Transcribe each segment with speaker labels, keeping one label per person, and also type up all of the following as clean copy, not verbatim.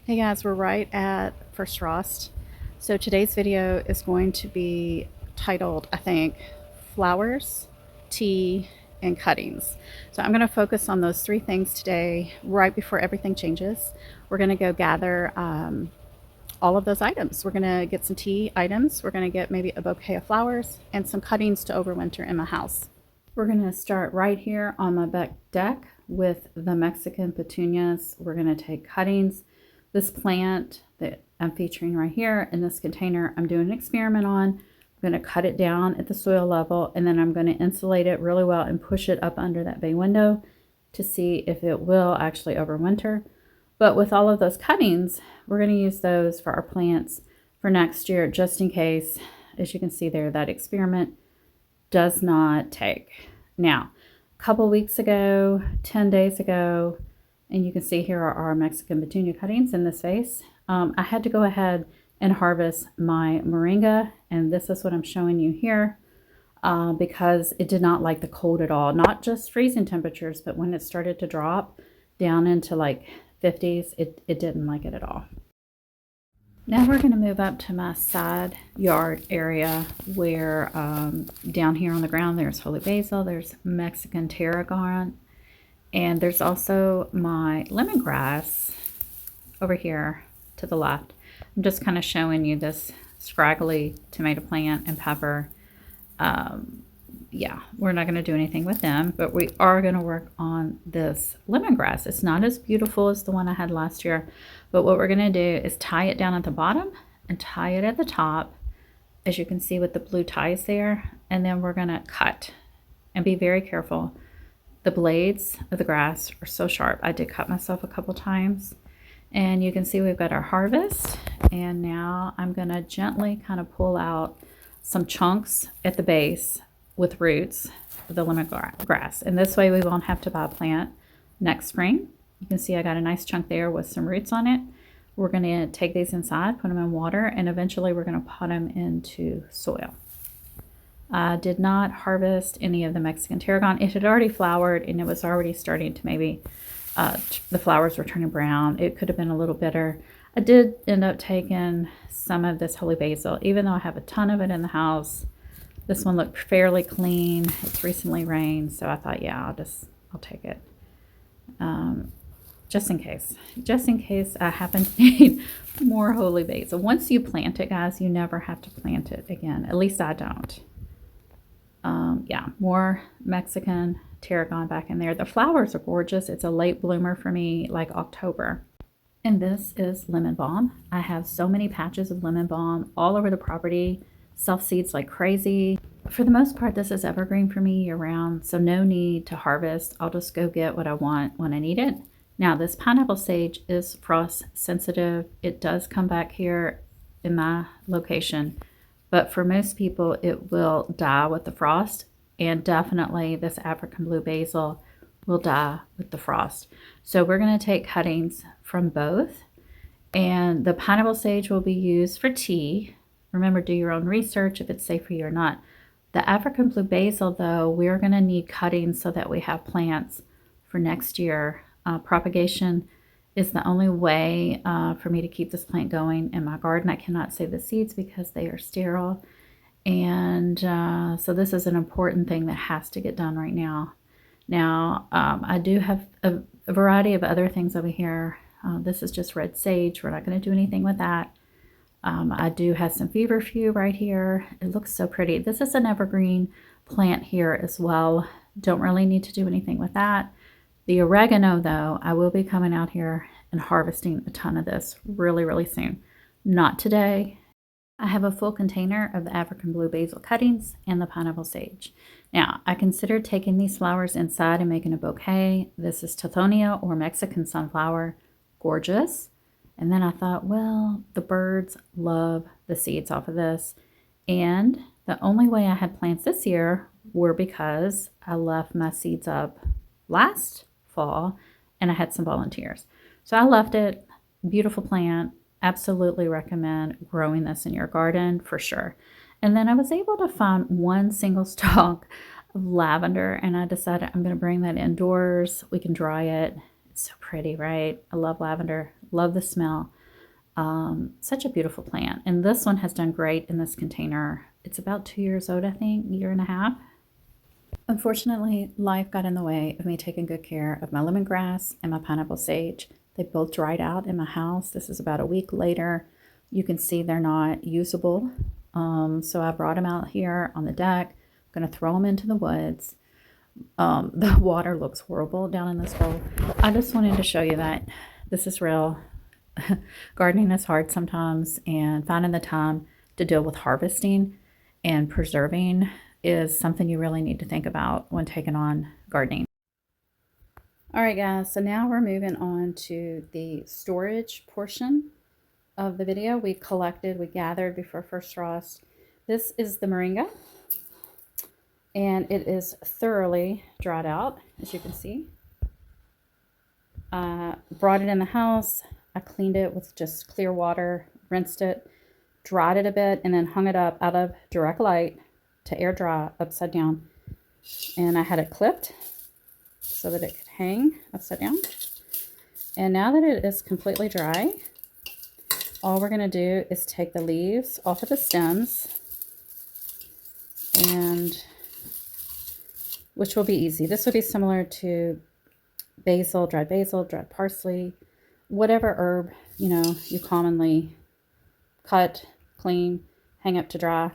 Speaker 1: Hey guys, we're right at first frost. So today's video is going to be titled, I think, Flowers, Tea, and Cuttings. So I'm going to focus on those three things today, right before everything changes. We're going to go gather all of those items. We're going to get some tea items. We're going to get maybe a bouquet of flowers and some cuttings to overwinter in my house. We're going to start right here on my back deck with the Mexican petunias. We're going to take cuttings. This plant that I'm featuring right here in this container, I'm doing an experiment on. I'm going to cut it down at the soil level, and then I'm going to insulate it really well and push it up under that bay window to see if it will actually overwinter. But with all of those cuttings, we're going to use those for our plants for next year, just in case, as you can see there, that experiment does not take. Now, a couple weeks ago, 10 days ago, and you can see here are our Mexican petunia cuttings in this vase. I had to go ahead and harvest my moringa, and this is what I'm showing you here because it did not like the cold at all. Not just freezing temperatures, but when it started to drop down into like 50s, it didn't like it at all. Now we're going to move up to my side yard area where down here on the ground there's holy basil, there's Mexican tarragon, and there's also my lemongrass over here to the left. I'm just kind of showing you this scraggly tomato plant and pepper. Yeah, we're not going to do anything with them, but we are going to work on this lemongrass. It's not as beautiful as the one I had last year, but what we're going to do is tie it down at the bottom and tie it at the top, as you can see with the blue ties there, and then we're going to cut and be very careful. The blades of the grass are so sharp. I did cut myself a couple times, and you can see we've got our harvest, and now I'm going to gently kind of pull out some chunks at the base with roots of the lemongrass, and this way we won't have to buy a plant next spring. You can see I got a nice chunk there with some roots on it. We're going to take these inside, put them in water, and eventually we're going to pot them into soil. I did not harvest any of the Mexican tarragon. It had already flowered, and it was already starting to maybe, the flowers were turning brown. It could have been a little bitter. I did end up taking some of this holy basil, even though I have a ton of it in the house. This one looked fairly clean. It's recently rained, so I thought, yeah, I'll take it. Just in case I happen to need more holy basil. Once you plant it, guys, you never have to plant it again. At least I don't. Yeah, more Mexican tarragon back in there. The flowers are gorgeous. It's a late bloomer for me, like October. And this is lemon balm. I have so many patches of lemon balm all over the property. Self-seeds like crazy. For the most part, this is evergreen for me year-round, so no need to harvest. I'll just go get what I want when I need it. Now, this pineapple sage is frost sensitive. It does come back here in my location, but for most people, it will die with the frost, and definitely this African blue basil will die with the frost. So we're going to take cuttings from both, and the pineapple sage will be used for tea. Remember, do your own research if it's safe for you or not. The African blue basil, though, we're going to need cuttings so that we have plants for next year. Propagation is the only way for me to keep this plant going in my garden. I cannot save the seeds because they are sterile. And so this is an important thing that has to get done right now. Now, I do have a variety of other things over here. This is just red sage. We're not going to do anything with that. I do have some feverfew right here. It looks so pretty. This is an evergreen plant here as well. Don't really need to do anything with that. The oregano, though, I will be coming out here and harvesting a ton of this really, really soon. Not today. I have a full container of the African blue basil cuttings and the pineapple sage. Now, I considered taking these flowers inside and making a bouquet. This is Tithonia or Mexican sunflower. Gorgeous. And then I thought, well, the birds love the seeds off of this. And the only way I had plants this year were because I left my seeds up last fall and I had some volunteers. So I left it. Beautiful plant. Absolutely recommend growing this in your garden for sure. And then I was able to find one single stalk of lavender, and I decided I'm going to bring that indoors. We can dry it. It's so pretty, right? I love lavender. Love the smell. Such a beautiful plant. And this one has done great in this container. It's about 2 years old, I think, year and a half. Unfortunately, life got in the way of me taking good care of my lemongrass and my pineapple sage. They both dried out in my house. This is about a week later. You can see they're not usable. So I brought them out here on the deck. I'm going to throw them into the woods. The water looks horrible down in this bowl. I just wanted to show you that this is real. Gardening is hard sometimes, and finding the time to deal with harvesting and preserving is something you really need to think about when taking on gardening. All right, guys, so now we're moving on to the storage portion of the video. We gathered before first frost. This is the moringa, and it is thoroughly dried out, as you can see. Brought it in the house. I cleaned it with just clear water, rinsed it, dried it a bit, and then hung it up out of direct light to air dry upside down. And I had it clipped so that it could hang upside down. And now that it is completely dry, all we're going to do is take the leaves off of the stems, and which will be easy. This will be similar to basil, dried parsley, whatever herb, you commonly cut, clean, hang up to dry.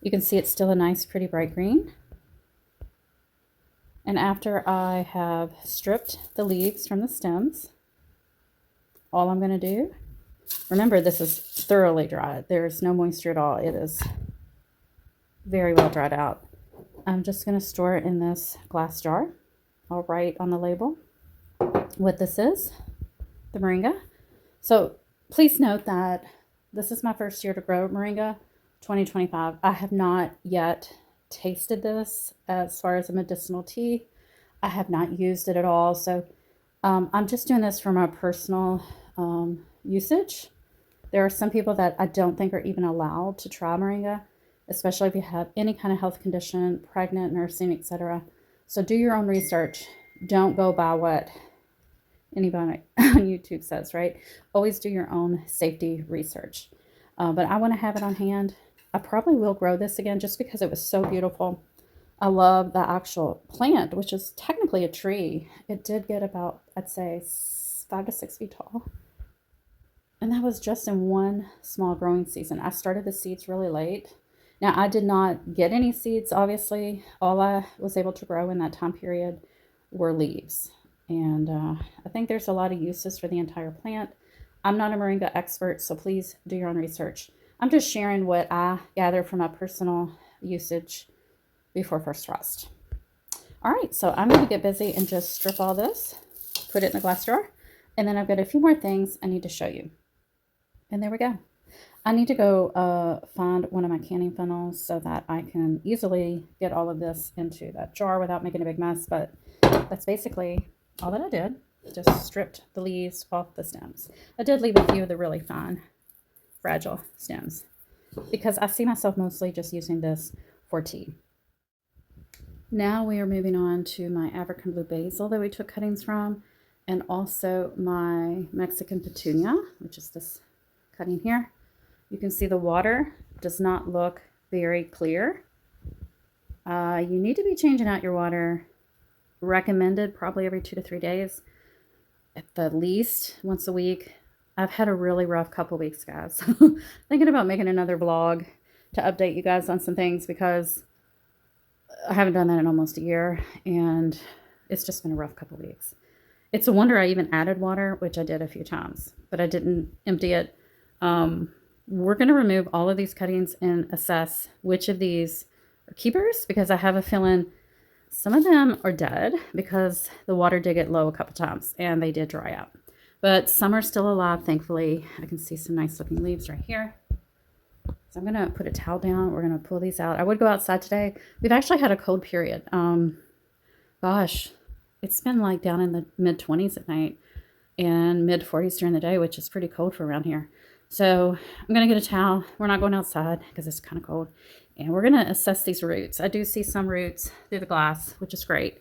Speaker 1: You can see it's still a nice, pretty bright green. And after I have stripped the leaves from the stems, all I'm going to do, remember this is thoroughly dried. There's no moisture at all. It is very well dried out. I'm just going to store it in this glass jar. I'll write on the label what this is, the moringa. So please note that this is my first year to grow moringa, 2025. I have not yet tasted this as far as a medicinal tea. I have not used it at all. So I'm just doing this for my personal usage. There are some people that I don't think are even allowed to try moringa, especially if you have any kind of health condition, pregnant, nursing, etc. So do your own research. Don't go by what anybody on YouTube says, right? Always do your own safety research. But I want to have it on hand. I probably will grow this again just because it was so beautiful. I love the actual plant, which is technically a tree. It did get about, I'd say, 5 to 6 feet tall. And that was just in one small growing season. I started the seeds really late. Now, I did not get any seeds, obviously. All I was able to grow in that time period were leaves. And I think there's a lot of uses for the entire plant. I'm not a moringa expert, so please do your own research. I'm just sharing what I gathered from my personal usage before first frost. All right, so I'm going to get busy and just strip all this, put it in the glass jar, and then I've got a few more things I need to show you. And there we go. I need to go find one of my canning funnels so that I can easily get all of this into that jar without making a big mess, but that's basically all that I did. Just stripped the leaves off the stems. I did leave a few of the really fine, fragile stems because I see myself mostly just using this for tea. Now we are moving on to my African blue basil that we took cuttings from, and also my Mexican petunia, which is this cutting here. You can see the water does not look very clear. You need to be changing out your water, recommended probably every 2 to 3 days, at the least once a week. I've had a really rough couple weeks, guys. Thinking about making another vlog to update you guys on some things because I haven't done that in almost a year, and it's just been a rough couple weeks. It's a wonder I even added water, which I did a few times, but I didn't empty it. We're going to remove all of these cuttings and assess which of these are keepers, because I have a feeling some of them are dead because the water did get low a couple times and they did dry out. But some are still alive, thankfully. I can see some nice looking leaves right here. So I'm going to put a towel down. We're going to pull these out. I would go outside today. We've actually had a cold period. Gosh, it's been like down in the mid 20s at night and mid 40s during the day, which is pretty cold for around here. So I'm going to get a towel. We're not going outside because it's kind of cold. And we're going to assess these roots. I do see some roots through the glass, which is great.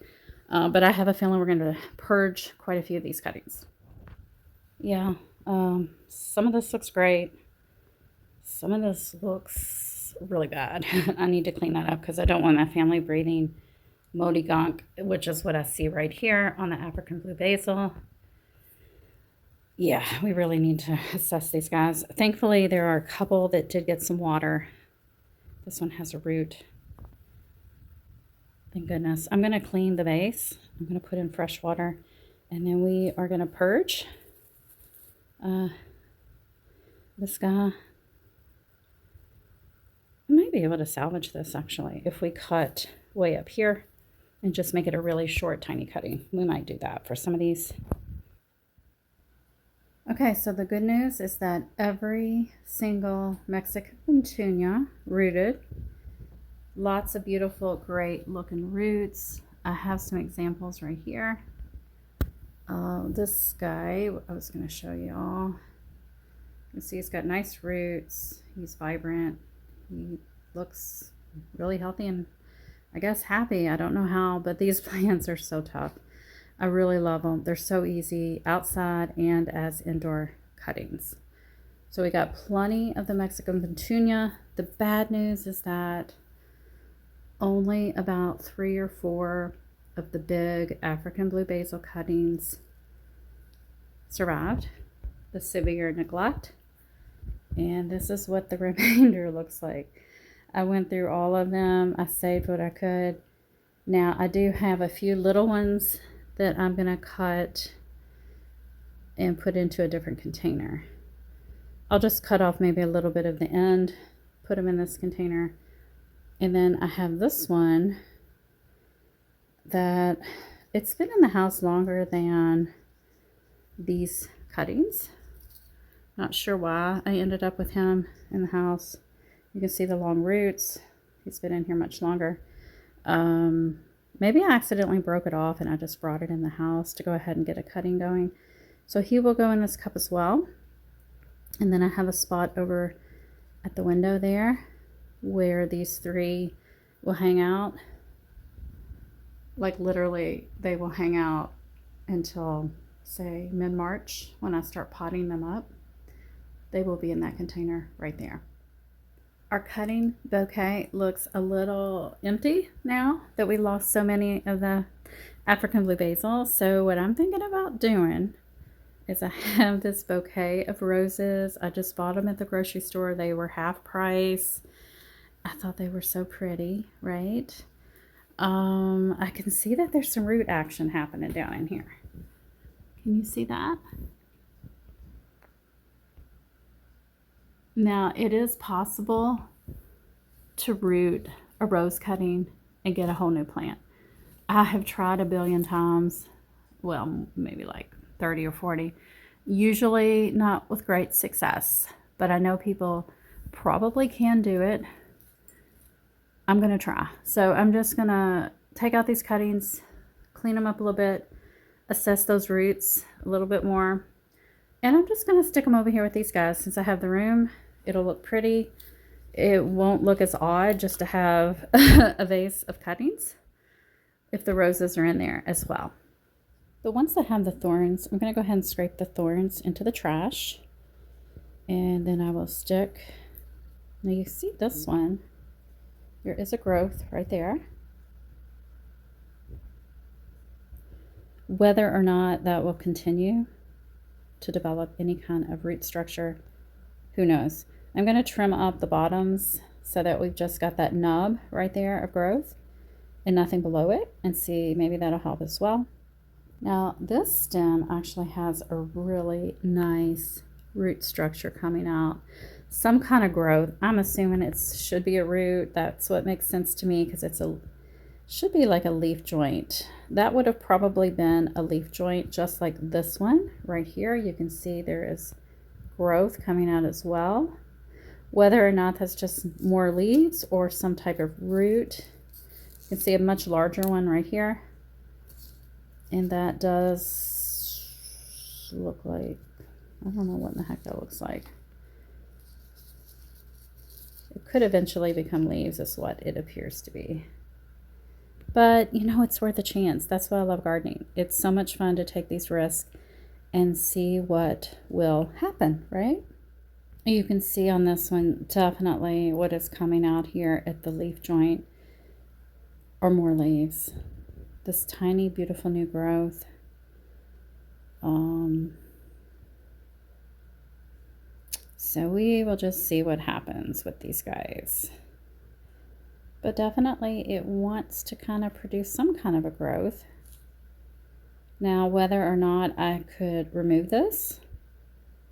Speaker 1: But I have a feeling we're going to purge quite a few of these cuttings. Yeah, Some of this looks great. Some of this looks really bad. I need to clean that up because I don't want my family breathing moldy gunk, which is what I see right here on the African blue basil. Yeah, we really need to assess these guys. Thankfully, there are a couple that did get some water. This one has a root. Thank goodness. I'm going to clean the base. I'm going to put in fresh water, and then we are going to purge this guy. I might be able to salvage this, actually, if we cut way up here and just make it a really short, tiny cutting. We might do that for some of these. Okay, so the good news is that every single Mexican Petunia rooted. Lots of beautiful, great looking roots. I have some examples right here. This guy, I was going to show y'all. You can see he's got nice roots. He's vibrant. He looks really healthy and I guess happy. I don't know how, but these plants are so tough. I really love them. They're so easy outside and as indoor cuttings. So we got plenty of the Mexican Petunia. The bad news is that only about 3 or 4 of the big African blue basil cuttings survived the severe neglect. And this is what the remainder looks like. I went through all of them. I saved what I could. Now I do have a few little ones that I'm going to cut and put into a different container. I'll just cut off maybe a little bit of the end, put them in this container. And then I have this one that it's been in the house longer than these cuttings. Not sure why I ended up with him in the house. You can see the long roots. He's been in here much longer. Maybe I accidentally broke it off and I just brought it in the house to go ahead and get a cutting going. So he will go in this cup as well. And then I have a spot over at the window there where these 3 will hang out. Like literally they will hang out until say mid-March when I start potting them up. They will be in that container right there. Our cutting bouquet looks a little empty now that we lost so many of the African blue basil. So what I'm thinking about doing is I have this bouquet of roses. I just bought them at the grocery store. They were half price. I thought they were so pretty, right? I can see that there's some root action happening down in here. Can you see that? Now, it is possible to root a rose cutting and get a whole new plant. I have tried a billion times, well, maybe like 30 or 40, usually not with great success, but I know people probably can do it. I'm going to try. So I'm just going to take out these cuttings, clean them up a little bit, assess those roots a little bit more. And I'm just going to stick them over here with these guys. Since I have the room, it'll look pretty. It won't look as odd just to have a vase of cuttings if the roses are in there as well. The ones that have the thorns, I'm going to go ahead and scrape the thorns into the trash. And then I will stick, now you see this one. There is a growth right there. Whether or not that will continue to develop any kind of root structure, who knows? I'm going to trim up the bottoms so that we've just got that nub right there of growth and nothing below it, and see, maybe that'll help as well. Now this stem actually has a really nice root structure coming out. Some kind of growth. I'm assuming it should be a root. That's what makes sense to me because should be like a leaf joint. That would have probably been a leaf joint just like this one right here. You can see there is growth coming out as well. Whether or not that's just more leaves or some type of root. You can see a much larger one right here. And that does look like, I don't know what in the heck that looks like. It could eventually become leaves is what it appears to be. But, you know, it's worth a chance. That's why I love gardening. It's so much fun to take these risks and see what will happen, right? You can see on this one definitely what is coming out here at the leaf joint are more leaves. This tiny, beautiful new growth. So we will just see what happens with these guys. But definitely it wants to kind of produce some kind of a growth. Now, whether or not I could remove this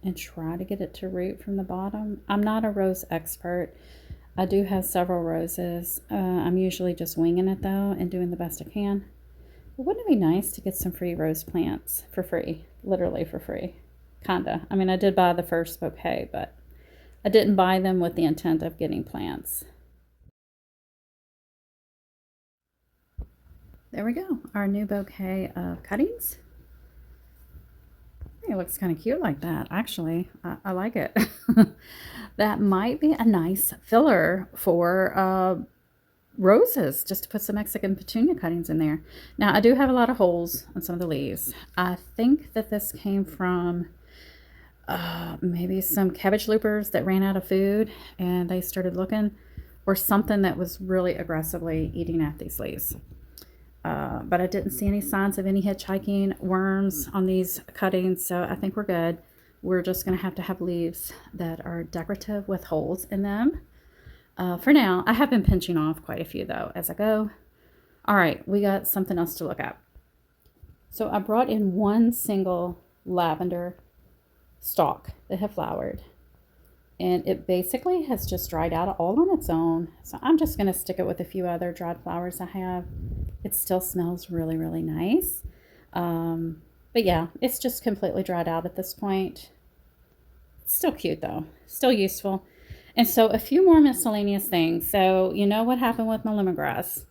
Speaker 1: and try to get it to root from the bottom. I'm not a rose expert. I do have several roses. I'm usually just winging it though and doing the best I can. But wouldn't it be nice to get some free rose plants for free? Literally for free. Kinda. I mean, I did buy the first bouquet, but I didn't buy them with the intent of getting plants. There we go. Our new bouquet of cuttings. It looks kind of cute like that, actually. I like it. That might be a nice filler for roses, just to put some Mexican petunia cuttings in there. Now, I do have a lot of holes on some of the leaves. I think that this came from maybe some cabbage loopers that ran out of food and they started looking, or something that was really aggressively eating at these leaves. But I didn't see any signs of any hitchhiking worms on these cuttings, so I think we're good. We're just going to have leaves that are decorative with holes in them. For now, I have been pinching off quite a few, though, as I go. All right, we got something else to look at. So I brought in one single lavender stalk that had flowered, and it basically has just dried out all on its own. So I'm just going to stick it with a few other dried flowers I have. It still smells really, really nice. But yeah, it's just completely dried out at this point. It's still cute though, still useful. And so a few more miscellaneous things. So you know what happened with my lemongrass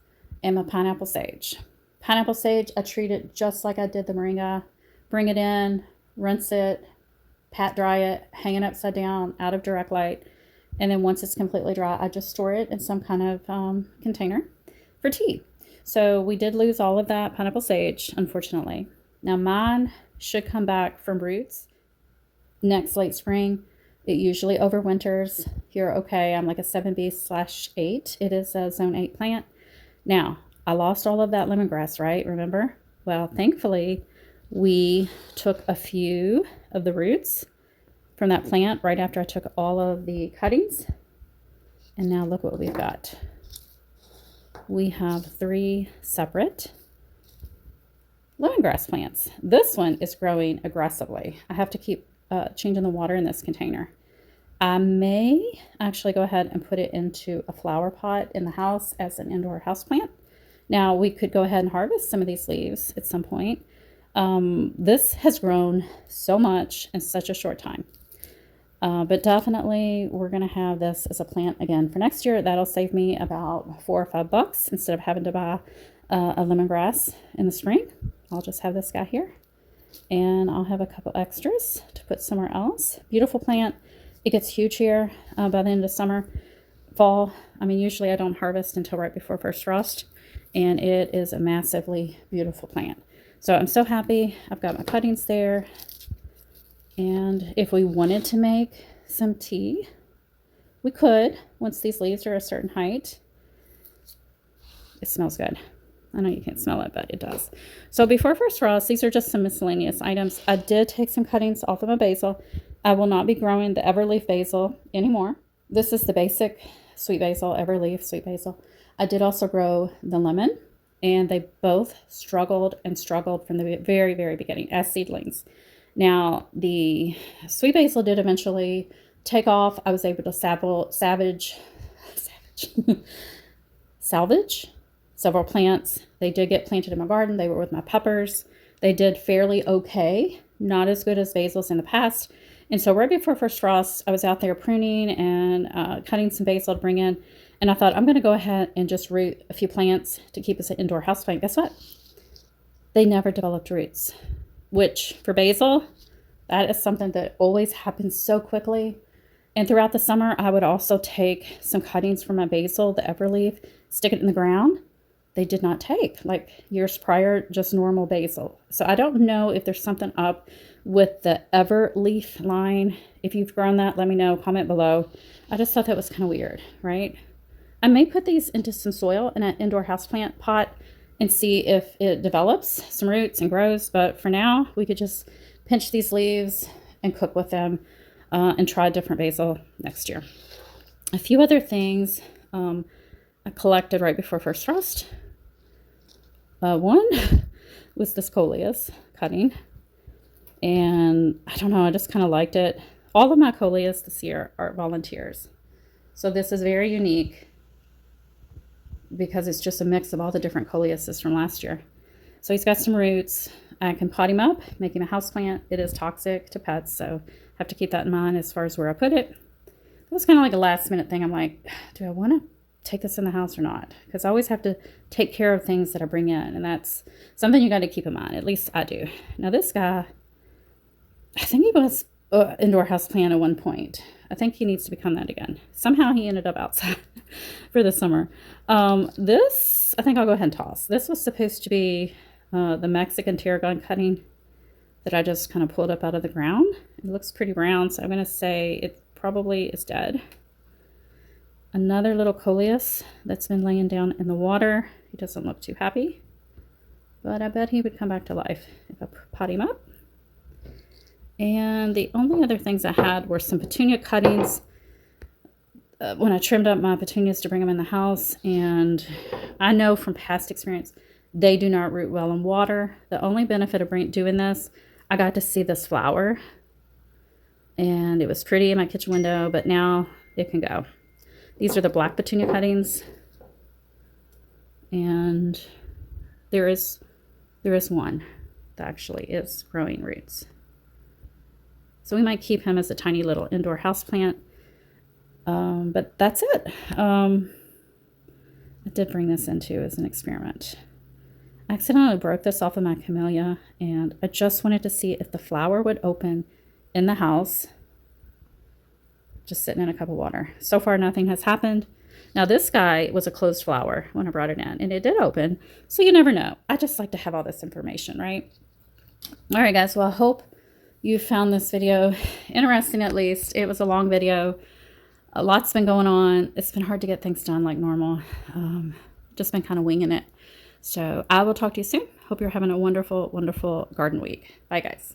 Speaker 1: and my pineapple sage. Pineapple sage, I treat it just like I did the moringa. Bring it in, rinse it, pat dry it, hang it upside down out of direct light. And then once it's completely dry, I just store it in some kind of container for tea. So we did lose all of that pineapple sage, unfortunately. Now mine should come back from roots next late spring. It usually overwinters here. Okay, I'm like a 7B/8. It is a zone 8 plant. Now, I lost all of that lemongrass, right? Remember? Well, thankfully, we took a few of the roots from that plant right after I took all of the cuttings. And now look what we've got. We have 3 separate lemongrass plants. This one is growing aggressively. I have to keep changing the water in this container. I may actually go ahead and put it into a flower pot in the house as an indoor house plant. Now we could go ahead and harvest some of these leaves at some point. This has grown so much in such a short time. But definitely we're going to have this as a plant again for next year. That'll save me about $4 or $5 instead of having to buy a lemongrass in the spring. I'll just have this guy here, and I'll have a couple extras to put somewhere else. Beautiful plant. It gets huge here by the end of summer, fall. I mean, usually I don't harvest until right before first frost, and it is a massively beautiful plant. So I'm so happy. I've got my cuttings there. And if we wanted to make some tea, we could, once these leaves are a certain height. It smells good. I know you can't smell it, but it does. So before first frost, these are just some miscellaneous items. I did take some cuttings off of my basil. I will not be growing the Everleaf basil anymore. This is the basic sweet basil, Everleaf sweet basil. I did also grow the lemon, and they both struggled from the very, very beginning as seedlings. Now, the sweet basil did eventually take off. I was able to salvage several plants. They did get planted in my garden. They were with my peppers. They did fairly okay, not as good as basils in the past. And so right before first frost, I was out there pruning and cutting some basil to bring in. And I thought, I'm going to go ahead and just root a few plants to keep us an indoor house plant. Guess what? They never developed roots, which for basil, that is something that always happens so quickly. And throughout the summer, I would also take some cuttings from my basil, the Everleaf, stick it in the ground. They did not take, like years prior, just normal basil. So I don't know if there's something up with the Everleaf line. If you've grown that, let me know, comment below. I just thought that was kind of weird, right? I may put these into some soil in an indoor houseplant pot and see if it develops some roots and grows. But for now, we could just pinch these leaves and cook with them and try different basil next year. A few other things I collected right before first frost. One was this coleus cutting. And I don't know, I just kind of liked it. All of my coleus this year are volunteers. So this is very unique because it's just a mix of all the different coleuses from last year. So he's got some roots. I can pot him up, make him a houseplant. It is toxic to pets, so have to keep that in mind as far as where I put it. It was kind of like a last minute thing. I'm like, do I want to take this in the house or not? Because I always have to take care of things that I bring in, and that's something you got to keep in mind. At least I do. Now this guy, I think he was indoor houseplant at one point. I think he needs to become that again. Somehow he ended up outside for the summer. This, I think I'll go ahead and toss. This was supposed to be the Mexican tarragon cutting that I just kind of pulled up out of the ground. It looks pretty brown, so I'm going to say it probably is dead. Another little coleus that's been laying down in the water. He doesn't look too happy, but I bet he would come back to life if I pot him up. And the only other things I had were some petunia cuttings when I trimmed up my petunias to bring them in the house. And I know from past experience, they do not root well in water. The only benefit of doing this, I got to see this flower. And it was pretty in my kitchen window, but now it can go. These are the black petunia cuttings. And there is one that actually is growing roots. So we might keep him as a tiny little indoor houseplant. But that's it. I did bring this into as an experiment. I accidentally broke this off of my camellia, and I just wanted to see if the flower would open in the house, just sitting in a cup of water. So far, nothing has happened. Now, this guy was a closed flower when I brought it in, and it did open. So you never know. I just like to have all this information, right? All right, guys. Well, I hope you found this video interesting. At least it was a long video. A lot's been going on. It's been hard to get things done like normal. Just been kind of winging it. So I will talk to you soon. Hope you're having a wonderful, wonderful garden week. Bye, guys.